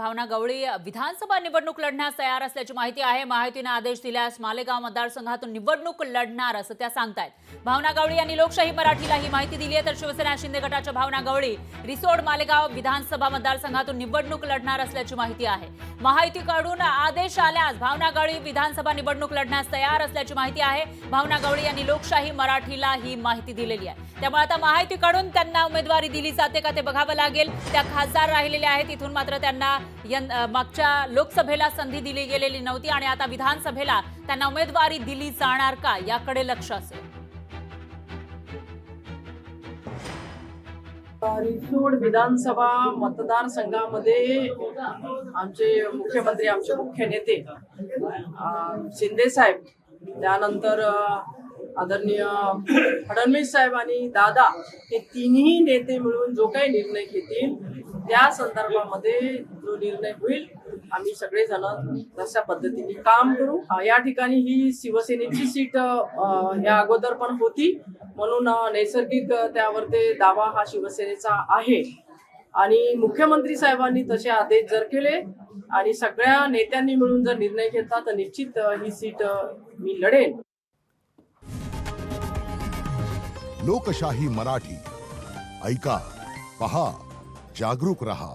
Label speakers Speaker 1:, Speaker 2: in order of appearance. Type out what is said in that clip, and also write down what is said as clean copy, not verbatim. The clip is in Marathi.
Speaker 1: भावना गवळी विधानसभा निवडणूक लढण्यास तयार असल्याची माहिती आहे। महायुतीने आदेश दिल्यास मालेगाव मतदारसंघातून निवडणूक लढणार असं त्या सांगतायत। भावना गवळी यांनी लोकशाही मराठीला ही माहिती दिली आहे। तर शिवसेना शिंदे गटाच्या भावना गवळी रिसोड मालेगाव विधानसभा मतदारसंघातून निवडणूक लढणार असल्याची माहिती आहे। महायुतीकडून आदेश आल्यास भावना गवळी विधानसभा निवडणूक लढण्यास तयार असल्याची माहिती आहे। भावना गवळी यांनी लोकशाही मराठीला ही माहिती दिलेली आहे। त्यामुळे आता महायुतीकडून त्यांना उमेदवारी दिली जाते का ते बघावं लागेल। त्या खासदार राहिलेल्या आहेत, इथून मात्र त्यांना मागच्या लोकसभेला संधी दिली गेलेली नव्हती आणि आता विधानसभेला त्यांना उमेदवारी दिली जाणार का याकडे लक्ष असेल।
Speaker 2: रिसोड विधानसभा मतदारसंघामध्ये आमचे मुख्यमंत्री, आमचे मुख्य नेते शिंदे साहेब, त्यानंतर आदरणीय फडणवीस साहेब आणि दादा हे तिन्ही नेते मिळून जो काही निर्णय घेतील त्या संदर्भामध्ये जो निर्णय होईल आम्ही सगळेजण तशा पद्धतीने काम करू। या ठिकाणी ही शिवसेनेची सीट या अगोदर पण होती, म्हणून नैसर्गिक त्यावर ते दावा हा शिवसेनेचा आहे आणि मुख्यमंत्री साहेबांनी तसे आदेश जर केले आणि सगळ्या नेत्यांनी मिळून जर निर्णय घेतला तर निश्चित ही सीट मी लढेन।
Speaker 3: लोकशाही मराठी ऐका, पहा, जागरूक रहा।